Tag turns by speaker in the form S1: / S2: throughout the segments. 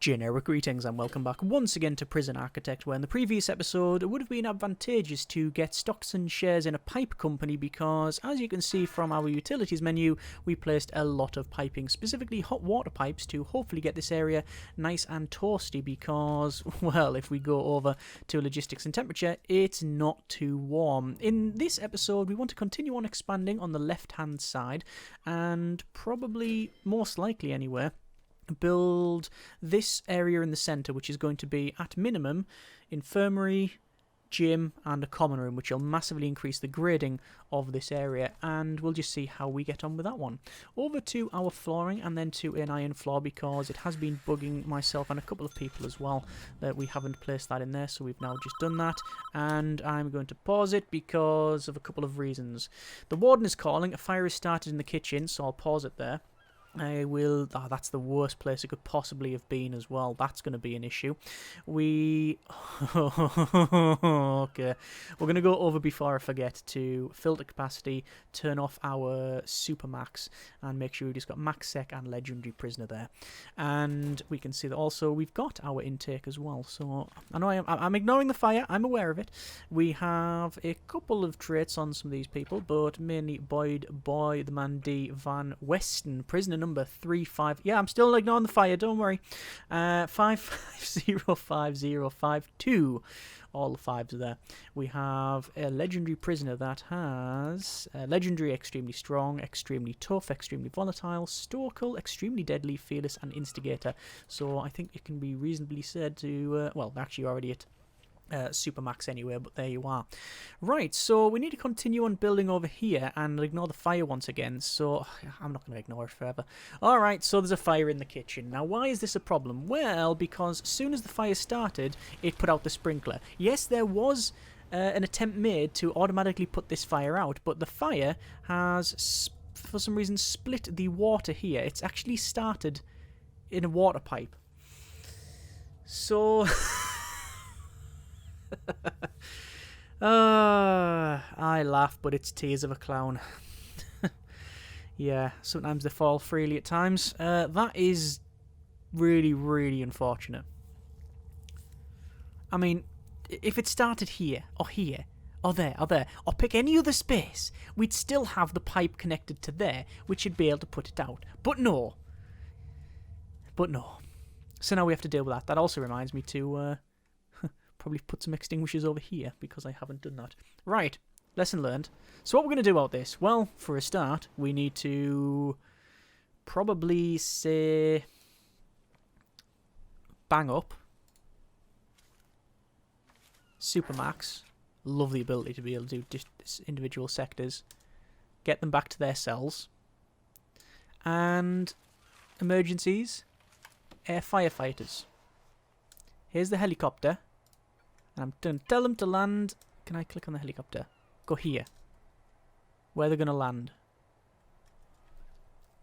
S1: Generic greetings and welcome back once again to Prison Architect, where in the previous episode it would have been advantageous to get stocks and shares in a pipe company because, as you can see from our utilities menu, we placed a lot of piping, specifically hot water pipes, to hopefully get this area nice and toasty because, well, if we go over to logistics and temperature, it's not too warm. In this episode, we want to continue on expanding on the left-hand side and probably, most likely anywhere, build this area in the centre, which is going to be, at minimum, infirmary, gym, and a common room, which will massively increase the grading of this area, and we'll just see how we get on with that one. Over to our flooring, and then to an iron floor, because it has been bugging myself and a couple of people as well that we haven't placed that in there, so we've now just done that, and I'm going to pause it because of a couple of reasons. The warden is calling, a fire has started in the kitchen, so I'll pause it there. I will... Oh, that's the worst place it could possibly have been as well. That's going to be an issue. Okay. We're going to go over, before I forget, to filter capacity, turn off our Supermax, and make sure we just got Max Sec and Legendary Prisoner there. And we can see that also we've got our intake as well. So I know I'm ignoring the fire. I'm aware of it. We have a couple of traits on some of these people, but mainly Boyd, Boy, the man D, Van Westen, prisoner number 35. Yeah, I'm still ignoring the fire, don't worry. 550552. All the fives are there. We have a legendary prisoner that has legendary, extremely strong, extremely tough, extremely volatile, stoical, extremely deadly, fearless, and instigator. So I think it can be reasonably said to, well, actually already at Supermax anyway, but there you are. Right, so we need to continue on building over here and ignore the fire once again, so I'm not going to ignore it forever. Alright, so there's a fire in the kitchen. Now, why is this a problem? Well, because as soon as the fire started, it put out the sprinkler. Yes, there was an attempt made to automatically put this fire out, but the fire has, for some reason, split the water here. It's actually started in a water pipe. So... I laugh, but it's tears of a clown. Yeah, sometimes they fall freely at times. That is really, really unfortunate. I mean, if it started here, or here, or there, or pick any other space, we'd still have the pipe connected to there, which would be able to put it out. But no. So now we have to deal with that. That also reminds me to... probably put some extinguishers over here because I haven't done that. Right, lesson learned. So what we're going to do about this? Well, for a start, we need to probably say bang up Supermax. Love the ability to be able to do just individual sectors. Get them back to their cells. And emergencies, air firefighters. Here's the helicopter. And I'm going to tell them to land. Can I click on the helicopter? Go here. Where they're going to land.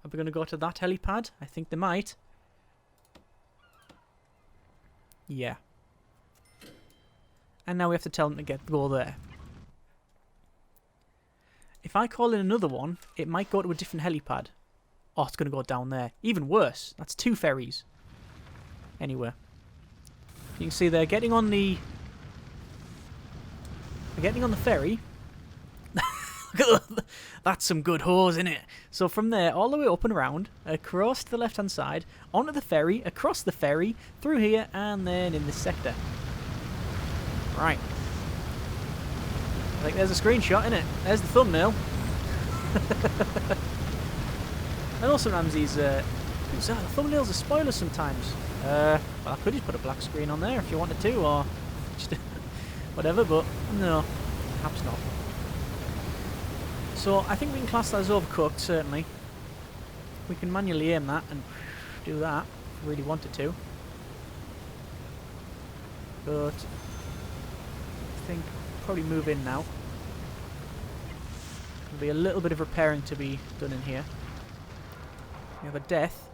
S1: Are we going to go to that helipad? I think they might. Yeah. And now we have to tell them to go there. If I call in another one, it might go to a different helipad. Oh, it's going to go down there. Even worse. That's 2 ferries. Anyway. You can see they're getting on the... Getting on the ferry. That's some good hose, isn't it? So from there, all the way up and around, across to the left-hand side, onto the ferry, across the ferry, through here, and then in this sector. Right. I think there's a screenshot, isn't it? There's the thumbnail. I know sometimes these... the thumbnails are spoilers sometimes. Well, I could just put a black screen on there if you wanted to, or... just... whatever, but no, perhaps not. So I think we can class that as overcooked, certainly. We can manually aim that and do that if we really wanted to. But I think probably move in now. There'll be a little bit of repairing to be done in here. We have a death.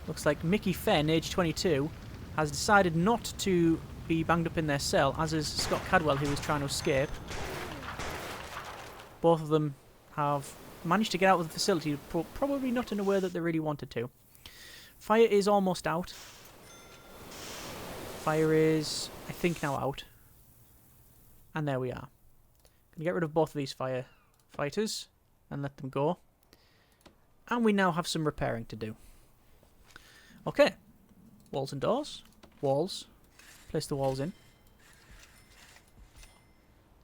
S1: Looks like Mickey Fenn, age 22, has decided not to be banged up in their cell, as is Scott Cadwell, who was trying to escape. Both of them have managed to get out of the facility, probably not in a way that they really wanted to. Fire is almost out. Fire is, I think, now out. And there we are. Gonna get rid of both of these firefighters and let them go. And we now have some repairing to do. Okay. Walls and doors. Walls. Place the walls in.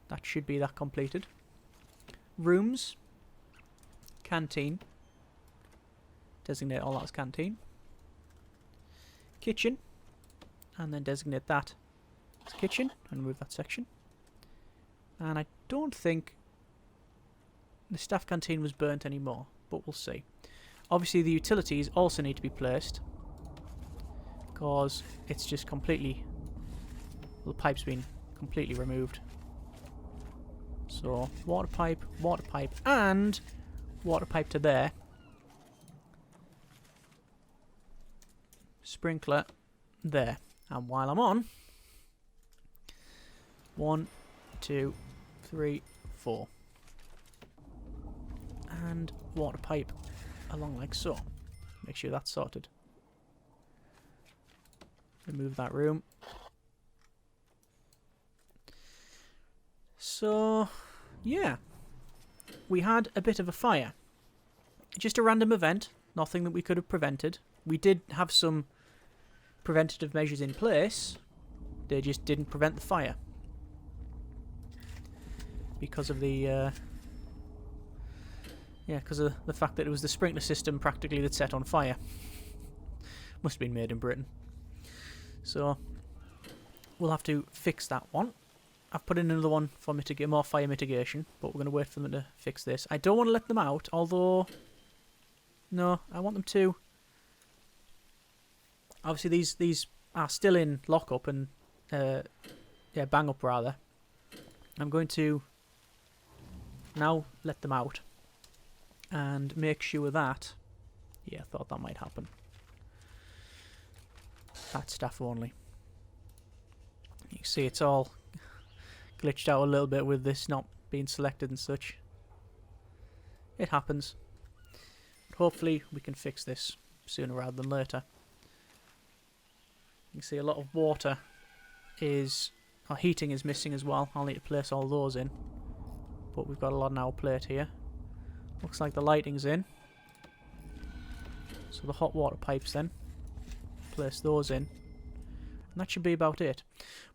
S1: That should be that completed. Rooms. Canteen. Designate all that as canteen. Kitchen. And then designate that as kitchen and remove that section. And I don't think the staff canteen was burnt anymore, but we'll see. Obviously the utilities also need to be placed because it's just completely, the pipe's been completely removed. So water pipe, and water pipe to there. Sprinkler there. And while I'm on, 1, 2, 3, 4. And water pipe along like so. Make sure that's sorted. Remove that room. So, yeah. We had a bit of a fire. Just a random event. Nothing that we could have prevented. We did have some preventative measures in place. They just didn't prevent the fire. Because of the... because of the fact that it was the sprinkler system practically that set on fire. Must have been made in Britain. So, we'll have to fix that one. I've put in another one for more fire mitigation, but we're going to wait for them to fix this. I don't want to let them out, although... No, I want them to... Obviously, these are still in lockup and... bang up, rather. I'm going to now let them out and make sure that... Yeah, I thought that might happen. That's staff only. You can see it's all glitched out a little bit with this not being selected and such. It happens. But hopefully we can fix this sooner rather than later. You can see a lot of water is... Our heating is missing as well. I'll need to place all those in. But we've got a lot on our plate here. Looks like the lighting's in. So the hot water pipes then. Place those in. And that should be about it.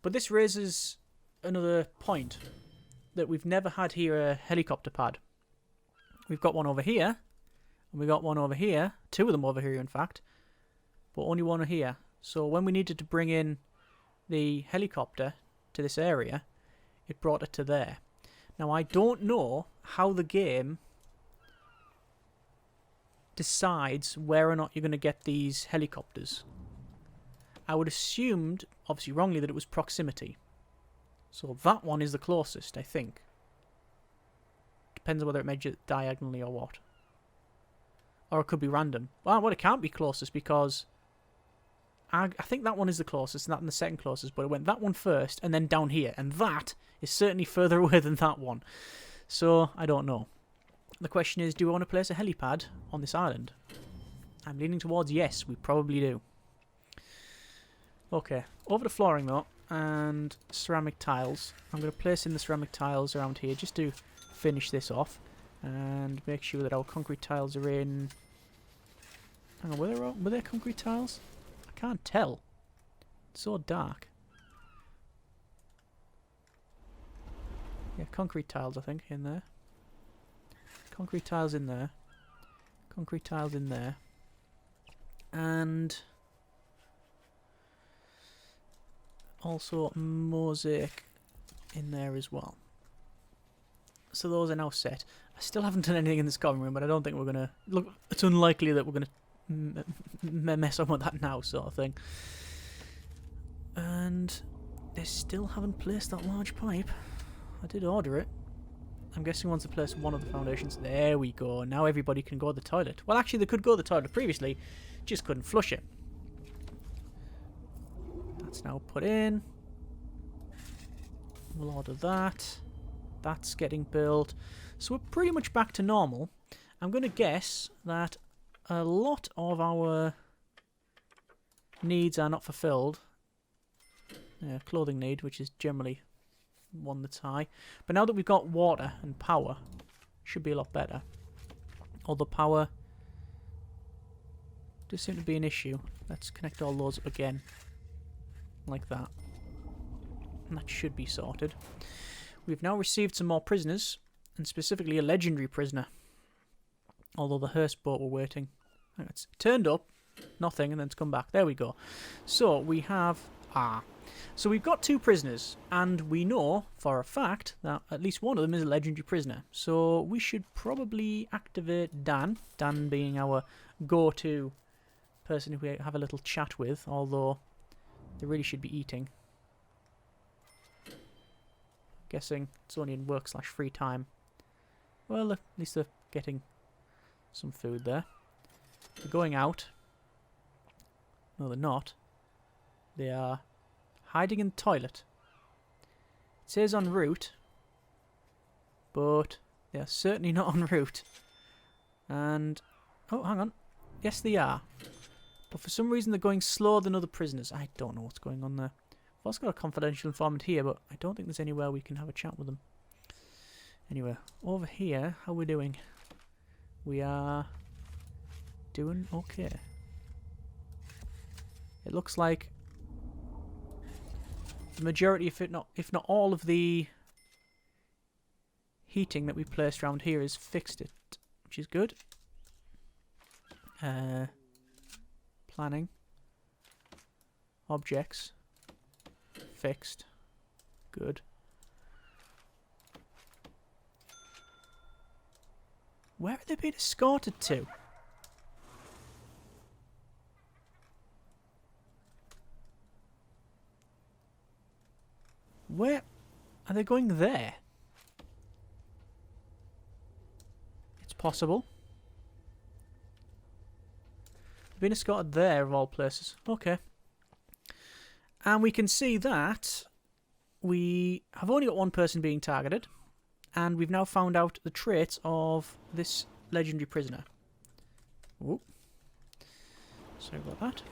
S1: But this raises another point. That we've never had here a helicopter pad. We've got one over here. And we got one over here. 2 of them over here in fact. But only one here. So when we needed to bring in the helicopter to this area, it brought it to there. Now I don't know how the game decides where or not you're going to get these helicopters. I would assumed, obviously wrongly, that it was proximity. So that one is the closest, I think. Depends on whether it measures diagonally or what. Or it could be random. Well, it can't be closest because I think that one is the closest and that one the second closest, but it went that one first and then down here. And that is certainly further away than that one. So, I don't know. The question is, do we want to place a helipad on this island? I'm leaning towards yes, we probably do. Okay, over the flooring though, and ceramic tiles. I'm going to place in the ceramic tiles around here just to finish this off. And make sure that our concrete tiles are in... Hang on, were there concrete tiles? I can't tell. It's so dark. Yeah, concrete tiles, I think, in there. Concrete tiles in there. Concrete tiles in there. And also mosaic in there as well. So those are now set. I still haven't done anything in this common room, but I don't think we're going to... Look, it's unlikely that we're going to mess up with that now, sort of thing. And they still haven't placed that large pipe. I did order it. I'm guessing once they place one of the foundations... There we go. Now everybody can go to the toilet. Well, actually, they could go to the toilet previously, just couldn't flush it. That's now put in. We'll order that. That's getting built. So we're pretty much back to normal. I'm going to guess that a lot of our needs are not fulfilled. clothing need, which is generally one that's high. But now that we've got water and power, should be a lot better. Although power does seem to be an issue. Let's connect all those up again. Like that. And that should be sorted. We've now received some more prisoners, and specifically a legendary prisoner. Although the hearse boat were waiting. It's turned up, nothing, and then it's come back. There we go. So we have... So we've got 2 prisoners, and we know for a fact that at least one of them is a legendary prisoner. So we should probably activate Dan. Dan being our go-to person who we have a little chat with, although they really should be eating. Guessing it's only in work/free time. Well, at least they're getting some food there. They're going out. No, they're not. They are hiding in the toilet. It says en route, but they are certainly not en route. And, oh, hang on. Yes, they are. But for some reason they're going slower than other prisoners. I don't know what's going on there. I've also got a confidential informant here, but I don't think there's anywhere we can have a chat with them. Anyway, over here, how are we doing? We are doing okay. It looks like the majority, if not all of the heating that we placed around here is fixed, which is good. Planning. Objects. Fixed. Good. Where have they been escorted to? Where are they going there? It's possible. They've been escorted there of all places. Okay. And we can see that we have only got one person being targeted, and we've now found out the traits of this legendary prisoner. Ooh. Sorry about that.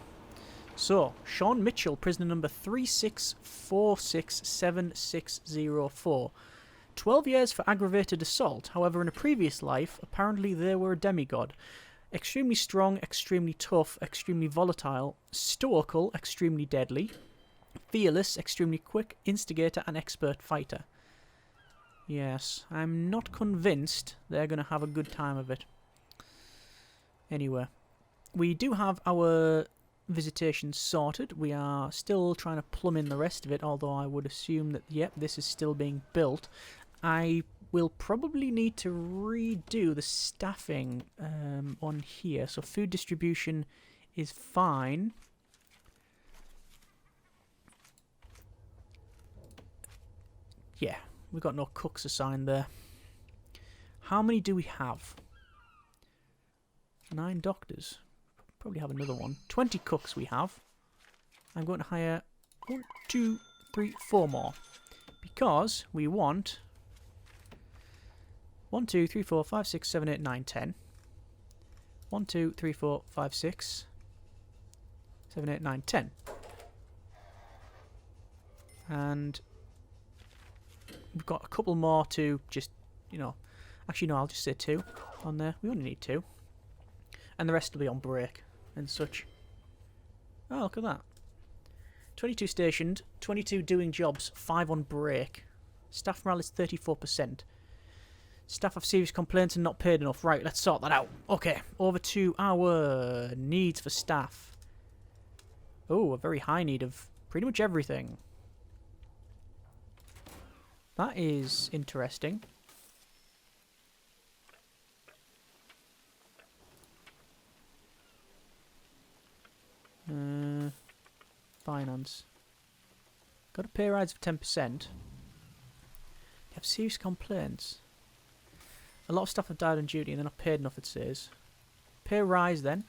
S1: So, Sean Mitchell, prisoner number 36467604. 12 years for aggravated assault. However, in a previous life, apparently they were a demigod. Extremely strong, extremely tough, extremely volatile, stoical, extremely deadly, fearless, extremely quick, instigator, and expert fighter. Yes, I'm not convinced they're going to have a good time of it. Anyway, we do have our visitation sorted. We are still trying to plumb in the rest of it, although I would assume that, yep, this is still being built. I will probably need to redo the staffing on here. So food distribution is fine. Yeah, we've got no cooks assigned there. How many do we have? 9 doctors. Probably have another one. 20 cooks we have. I'm going to hire 1, 2, 3, 4 more. Because we want 1, 2, 3, 4, 5, 6, 7, 8, 9, 10. 1, 2, 3, 4, 5, 6, 7, 8, 9, 10. And we've got a couple more to just, you know... Actually, no, I'll just say 2 on there. We only need 2. And the rest will be on break and such. Oh, look at that. 22 stationed, 22 doing jobs, 5 on break. Staff morale is 34%. Staff have serious complaints and not paid enough. Right, let's sort that out. Okay, over to our needs for staff. Oh, a very high need of pretty much everything. That is interesting. Finance. Got a pay rise of 10%. They have serious complaints. A lot of staff have died on duty and they're not paid enough, it says. Pay rise then.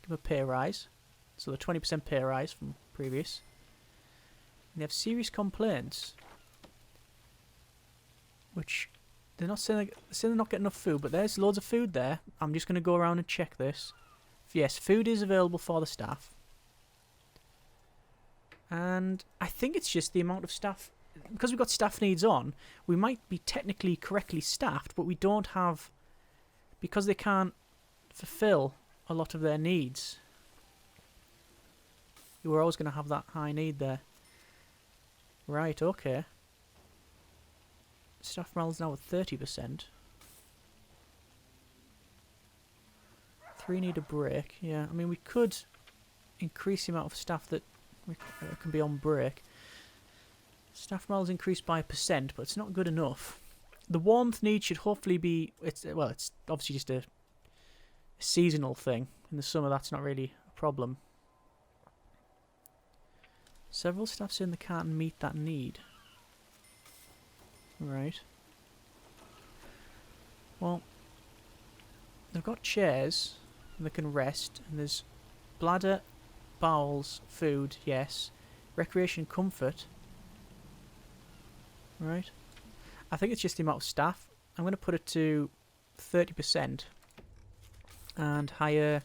S1: Give them a pay rise. So the 20% pay rise from previous. And they have serious complaints. Which, they're not saying they're not getting enough food, but there's loads of food there. I'm just going to go around and check this. Yes, food is available for the staff. And I think it's just the amount of staff. Because we've got staff needs on, we might be technically correctly staffed, but we don't have... Because they can't fulfill a lot of their needs. You were always going to have that high need there. Right, okay. Staff morale's now at 30%. 3 need a break. Yeah, I mean, we could increase the amount of staff that can be on break. Staff morale's increased by 1%, but it's not good enough. The warmth need should hopefully be... It's obviously just a seasonal thing. In the summer, that's not really a problem. Several staff saying they can't meet that need. Right. Well, they've got chairs and they can rest, and there's bladder, bowels, food, yes. Recreation, comfort. Right. I think it's just the amount of staff. I'm going to put it to 30% and hire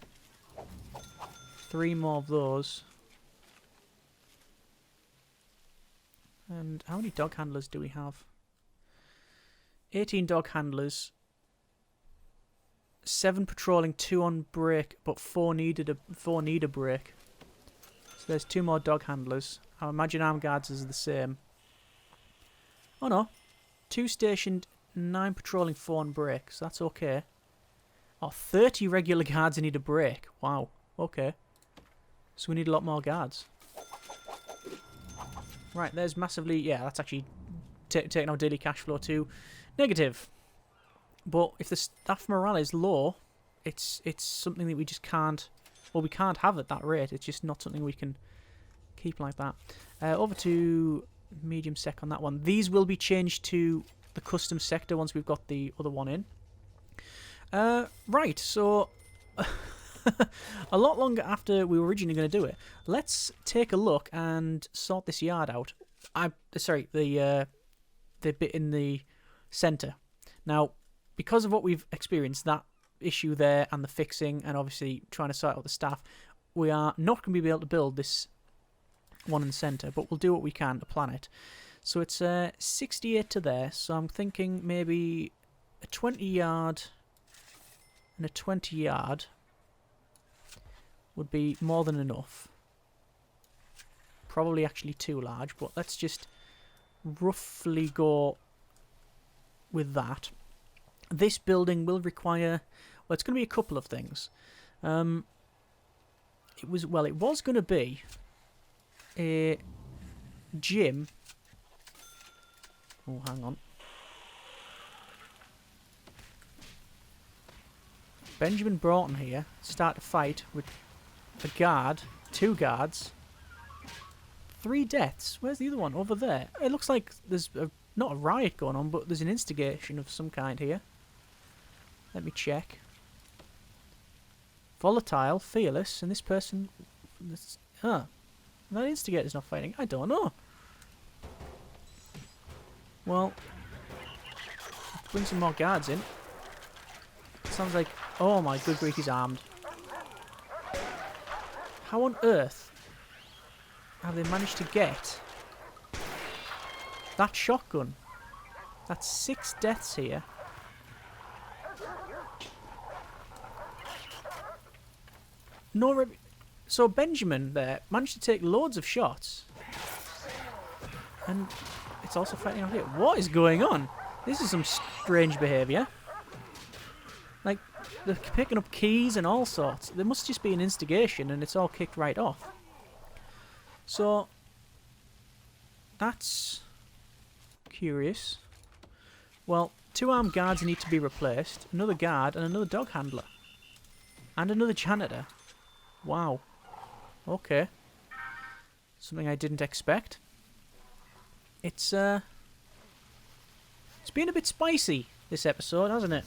S1: 3 more of those. And how many dog handlers do we have? 18 dog handlers. 7 patrolling, 2 on break, but 4 need a break. So there's 2 more dog handlers. I imagine armed guards is the same. Oh no. 2 stationed, 9 patrolling, 4 on break. So that's okay. Oh, 30 regular guards need a break. Wow. Okay. So we need a lot more guards. Right, there's massively... Yeah, that's actually taking our daily cash flow to negative. But if the staff morale is low, it's something that we just can't... Well, we can't have at that rate. It's just not something we can keep like that. Over to medium sec on that one. These will be changed to the custom sector once we've got the other one in. Right, so... a lot longer after we were originally going to do it. Let's take a look and sort this yard out. Sorry, the bit in the centre. Now, because of what we've experienced, that issue there and the fixing and obviously trying to sort out the staff, we are not going to be able to build this one in the centre, but we'll do what we can to plan it. So it's 68 to there, so I'm thinking maybe a 20 yard and a 20 yard would be more than enough. Probably actually too large, but let's just roughly go with that. This building will require... Well, it's going to be a couple of things. It was going to be a gym. Oh, hang on. Benjamin Broughton here start a fight with a guard, 2 guards, 3 deaths. Where's the other one? Over there. It looks like there's not a riot going on, but there's an instigation of some kind here. Let me check. Volatile, fearless, and this person... that instigator's not fighting. I don't know. Well, let's bring some more guards in. Sounds like... Oh my good grief, he's armed. How on earth have they managed to get that shotgun? That's 6 deaths here. So Benjamin there managed to take loads of shots. And it's also fighting out here. What is going on? This is some strange behaviour. Like, they're picking up keys and all sorts. There must just be an instigation and it's all kicked right off. So, that's curious. Well, 2 armed guards need to be replaced. Another guard and another dog handler. And another janitor. Wow. Okay. Something I didn't expect. It's been a bit spicy, this episode, hasn't it?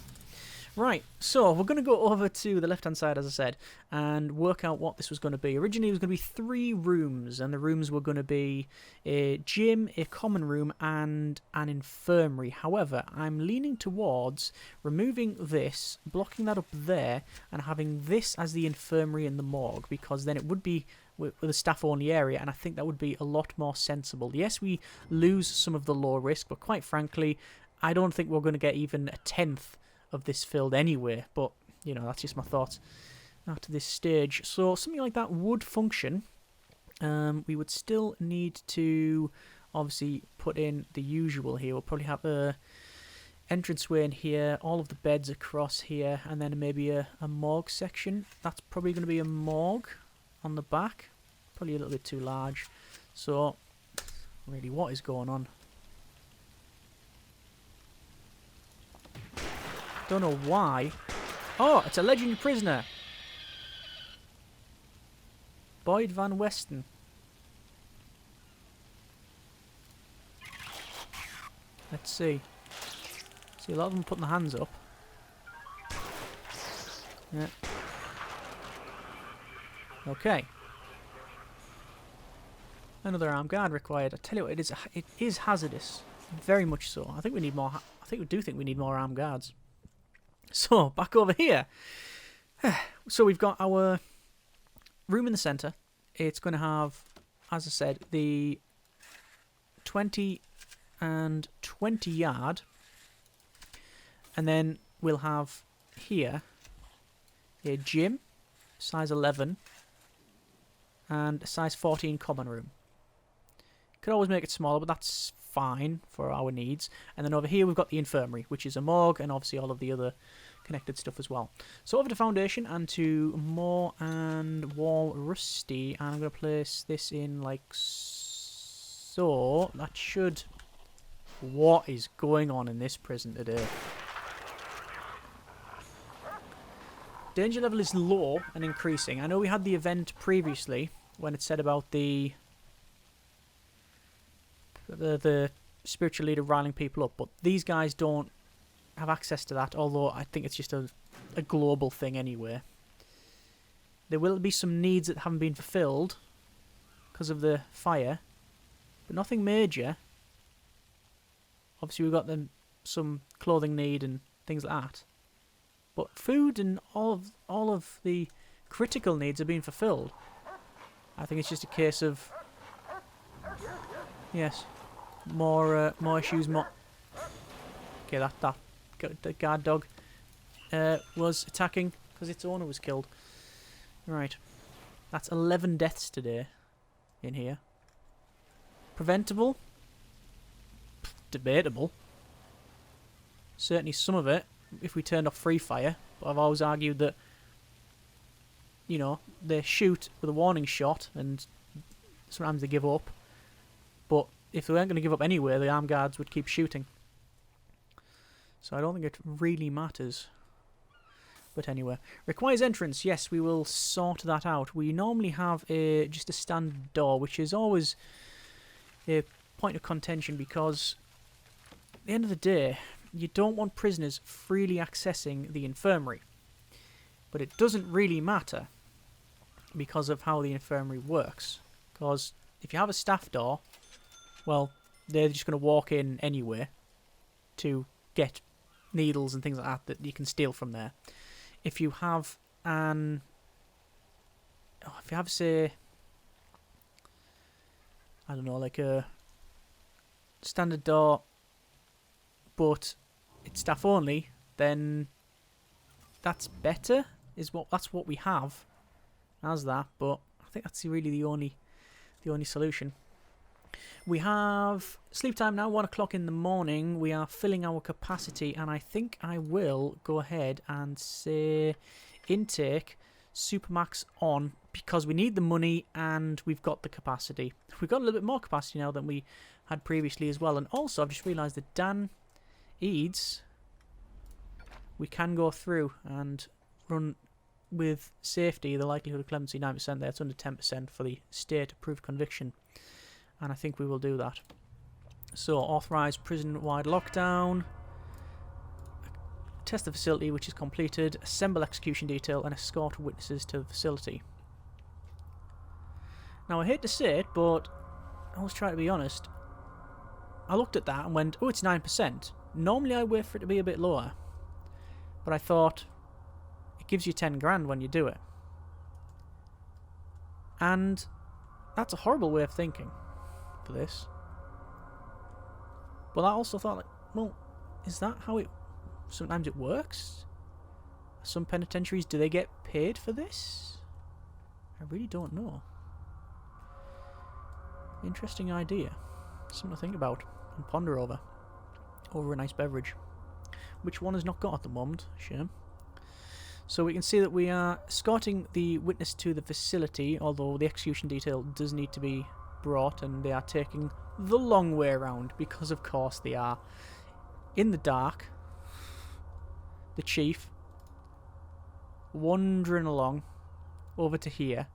S1: Right, so we're going to go over to the left-hand side, as I said, and work out what this was going to be. Originally, it was going to be 3 rooms, and the rooms were going to be a gym, a common room, and an infirmary. However, I'm leaning towards removing this, blocking that up there, and having this as the infirmary and the morgue, because then it would be with a staff-only area, and I think that would be a lot more sensible. Yes, we lose some of the low risk, but quite frankly, I don't think we're going to get even a tenth of this filled anyway. But, you know, that's just my thoughts at this stage. So something like that would function. We would still need to obviously put in the usual here. We'll probably have a entranceway in here, all of the beds across here, and then maybe a morgue section. That's probably going to be a morgue on the back. Probably a little bit too large. So, really, what is going on? Don't know why. Oh, it's a legendary prisoner. Boyd Van Westen. Let's see. See, a lot of them putting their hands up. Yeah. Okay. Another armed guard required. I tell you what, it is hazardous. Very much so. I think we need more. I think we do think we need more armed guards. So back over here. So we've got our room in the centre. It's going to have, as I said, the 20 and 20 yard, and then we'll have here a gym, size 11, and a size 14 common room. Could always make it smaller, but that's fine for our needs. And then over here we've got the infirmary, which is a morgue, and obviously all of the other connected stuff as well. So over to foundation and to moor and wall rusty, and I'm going to place this in like so. That should... What is going on in this prison today? Danger level is low and increasing. I know we had the event previously when it said about the spiritual leader riling people up, but these guys don't have access to that, although I think it's just a global thing anyway. There will be some needs that haven't been fulfilled because of the fire, but nothing major. Obviously we've got them some clothing need and things like that, but food and all of the critical needs are being fulfilled. I think it's just a case of, yes, more issues. Okay, that guard dog was attacking because its owner was killed. Right, that's 11 deaths today in here. Preventable? Debatable. Certainly some of it if we turned off free fire, but I've always argued that, you know, they shoot with a warning shot and sometimes they give up, but if they weren't going to give up anyway, the armed guards would keep shooting. So I don't think it really matters. But anyway, requires entrance. Yes, we will sort that out. We normally have just a standard door, which is always a point of contention because at the end of the day, you don't want prisoners freely accessing the infirmary. But it doesn't really matter because of how the infirmary works. Because if you have a staff door, well, they're just going to walk in anyway to get needles and things like that that you can steal from there. If you have say, I don't know, like a standard door, but it's staff only, then that's better. That's what we have as that, but I think that's really the only solution. We have sleep time now, 1 o'clock in the morning. We are filling our capacity, and I think I will go ahead and say intake Supermax on because we need the money and we've got the capacity. We've got a little bit more capacity now than we had previously as well. And also, I've just realised that Dan Eads, we can go through and run with safety. The likelihood of clemency 9% there. It's under 10% for the state-approved conviction. And I think we will do that. So, authorise prison-wide lockdown. Test the facility, which is completed. Assemble execution detail and escort witnesses to the facility. Now, I hate to say it, but I was trying to be honest. I looked at that and went, oh, it's 9%. Normally, I wait for it to be a bit lower. But I thought, it gives you 10 grand when you do it. And that's a horrible way of thinking for this. But I also thought, like, well, is that how it sometimes it works? Some penitentiaries, do they get paid for this? I really don't know. Interesting idea. Something to think about and ponder over a nice beverage, which one has not got at the moment. Shame. So we can see that we are escorting the witness to the facility, although the execution detail does need to be brought, and they are taking the long way around because of course they are in the dark. The chief wandering along over to here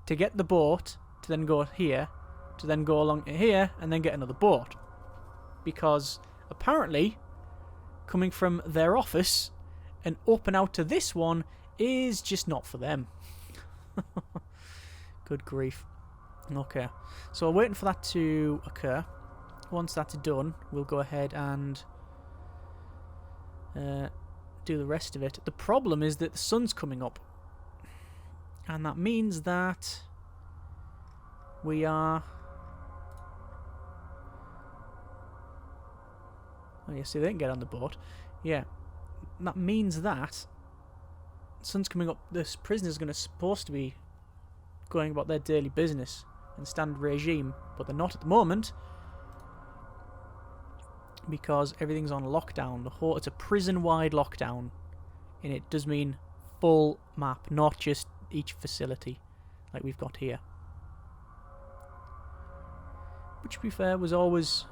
S1: to get the boat, to then go here, to then go along to here and then get another boat, because apparently coming from their office and open out to this one is just not for them. Good grief. Okay, so we're waiting for that to occur. Once that's done, we'll go ahead and do the rest of it. The problem is that the sun's coming up, and that means that we are... Oh yeah, see, they didn't get on the boat. Yeah, that means that the sun's coming up. This prisoner's supposed to be going about their daily business and standard regime, but they're not at the moment because everything's on lockdown. It's a prison-wide lockdown, and it does mean full map, not just each facility like we've got here. Which, to be fair, was always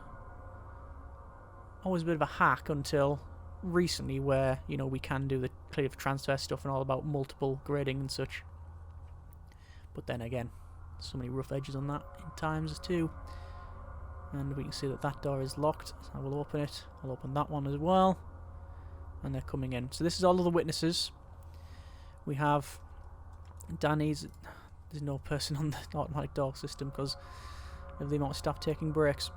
S1: a bit of a hack until recently, where, you know, we can do the clear transfer stuff and all about multiple grading and such. But then again, so many rough edges on that in times too. And we can see that that door is locked, so I will open it. I'll open that one as well. And they're coming in. So this is all of the witnesses. We have Danny's... There's no person on the automatic door system because of the amount of staff taking breaks.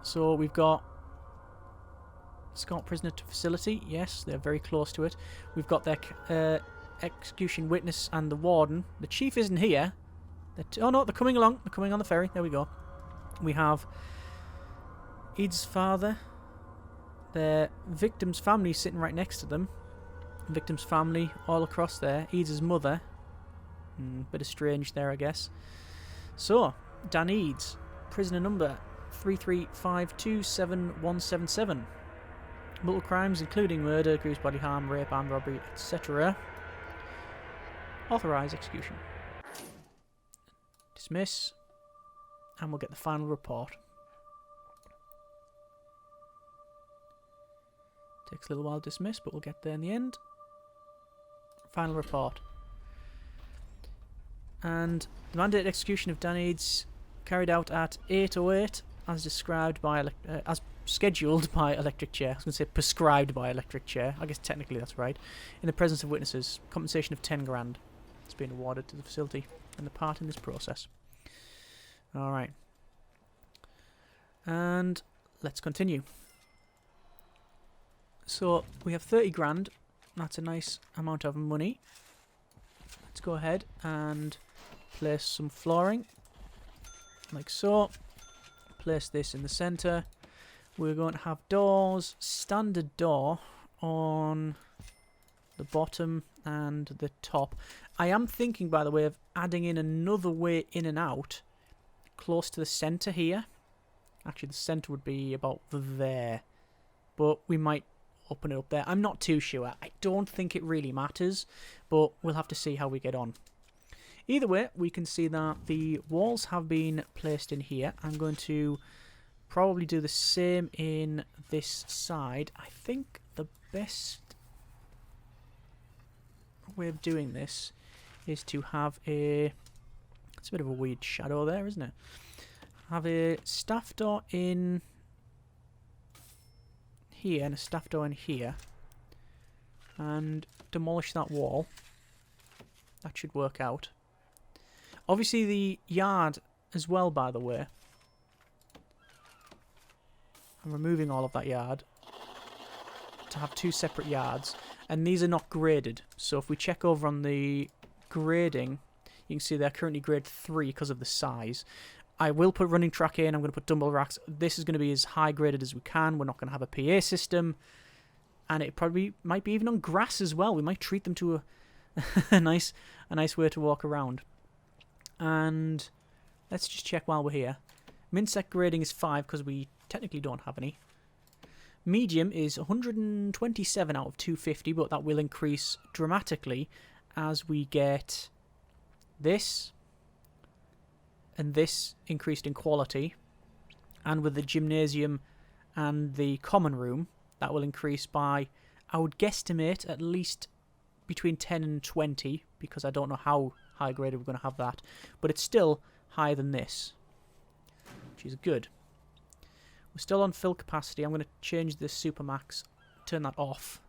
S1: So we've got escort prisoner to facility. Yes, they're very close to it. We've got their execution witness and the warden. The chief isn't here. Oh no, they're coming along. They're coming on the ferry. There we go. We have Eid's father, their victim's family sitting right next to them. Victim's family all across there. Eid's mother. Bit of strange there, I guess. So, Dan Eads, prisoner number 3352777. Multiple crimes including murder, grievous bodily harm, rape, armed robbery, etc. Authorise execution. Dismiss. And we'll get the final report. Takes a little while to dismiss, but we'll get there in the end. Final report. And the mandated execution of Dan Eads carried out at 8:08, as described by as scheduled by electric chair. I was going to say prescribed by electric chair. I guess technically that's right. In the presence of witnesses, compensation of 10 grand has been awarded to the facility and the part in this process. All right, and let's continue. So we have 30 grand. That's a nice amount of money. Let's go ahead and place some flooring, like so. Place this in the center. We're going to have doors, standard door on the bottom and the top. I am thinking, by the way, of adding in another way in and out close to the center here. Actually, the center would be about there, but we might open it up there. I'm not too sure. I don't think it really matters, but we'll have to see how we get on. Either way, we can see that the walls have been placed in here. I'm going to probably do the same in this side. I think the best way of doing this is to have a... It's a bit of a weird shadow there, isn't it? Have a staff door in here and a staff door in here, and demolish that wall. That should work out. Obviously the yard as well, by the way. I'm removing all of that yard to have two separate yards, and these are not graded. So if we check over on the grading, You can see they're currently grade 3 because of the size. I will put running track in. I'm going to put dumbbell racks. This is going to be as high graded as we can. We're not going to have a PA system. And it probably might be even on grass as well. We might treat them to a nice way to walk around. And let's just check while we're here. Minsec grading is 5 because we technically don't have any. Medium is 127 out of 250, but that will increase dramatically as we get this and this increased in quality. And with the gymnasium and the common room, that will increase by, I would guesstimate, at least between 10 and 20, because I don't know how high graded we're going to have that. But it's still higher than this, which is good. We're still on fill capacity. I'm going to change this Supermax, turn that off.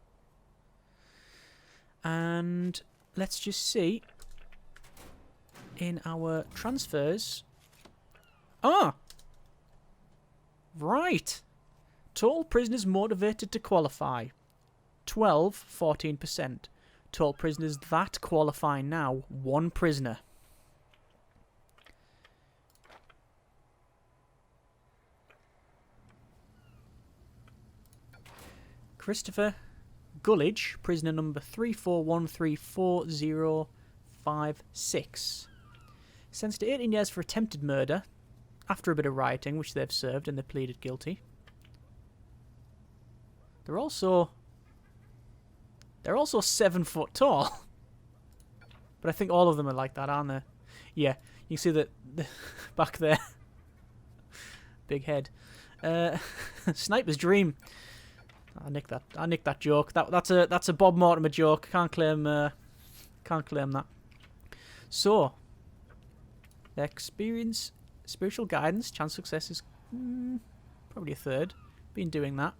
S1: And let's just see in our transfers. Ah! Right! Total prisoners motivated to qualify. 14%. Total prisoners that qualify now, 1 prisoner. Christopher Gullidge, prisoner number 341344056. Sentenced to 18 years for attempted murder after a bit of rioting, which they've served, and they pleaded guilty. They're also 7 foot tall. But I think all of them are like that, aren't they? Yeah, you can see that back there. Big head. Sniper's dream. I nicked that joke. That's a Bob Mortimer joke. Can't claim that. So, their experience, spiritual guidance, chance of success is probably a third. Been doing that.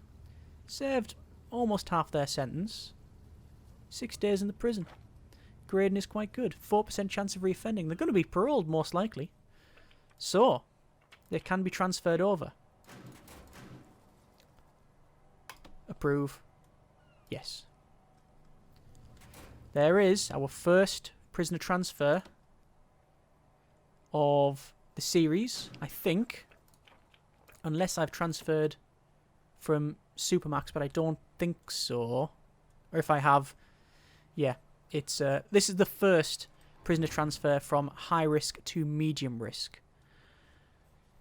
S1: Served almost half their sentence. 6 days in the prison. Grading is quite good. 4% chance of reoffending. They're going to be paroled most likely. So, they can be transferred over. Approve. Yes. There is our first prisoner transfer of the series, I think. Unless I've transferred from Supermax, but I don't think so. Or if I have, yeah, it's this is the first prisoner transfer from high risk to medium risk.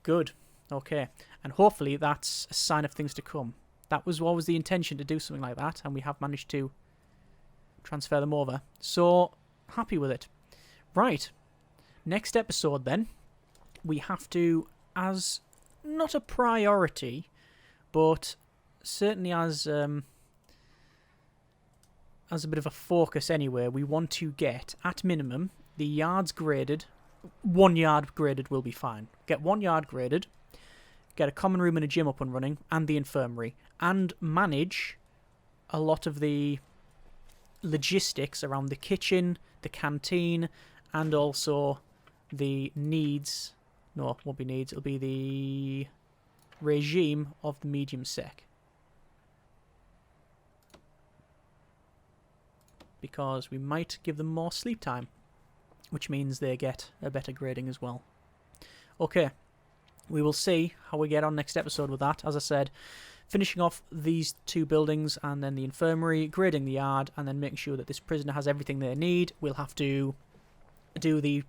S1: Good. Okay. And hopefully that's a sign of things to come. That was always the intention, to do something like that, and we have managed to transfer them over. So, happy with it. Right. Next episode, then, we have to, as not a priority, but certainly as a bit of a focus anyway, we want to get, at minimum, the yards graded. 1 yard graded will be fine. Get 1 yard graded. Get a common room and a gym up and running, and the infirmary, and manage a lot of the logistics around the kitchen, the canteen, and also the needs. No, it won't be needs, it'll be the regime of the medium sec. Because we might give them more sleep time, which means they get a better grading as well. Okay. We will see how we get on next episode with that. As I said, finishing off these 2 buildings and then the infirmary, grading the yard, and then making sure that this prisoner has everything they need. We'll have to do the...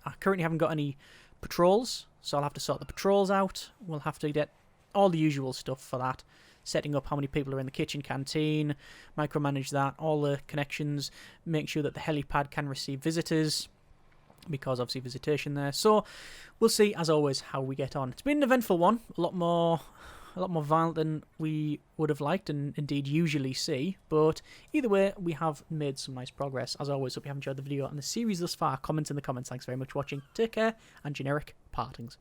S1: I currently haven't got any patrols, so I'll have to sort the patrols out. We'll have to get all the usual stuff for that. Setting up how many people are in the kitchen, canteen, micromanage that, all the connections, make sure that the helipad can receive visitors, because obviously visitation there. So we'll see, as always, how we get on. It's been an eventful one, a lot more violent than we would have liked and indeed usually see, but either way, we have made some nice progress. As always, hope you have enjoyed the video and the series thus far. Comment in the comments. Thanks very much for watching. Take care, and generic partings.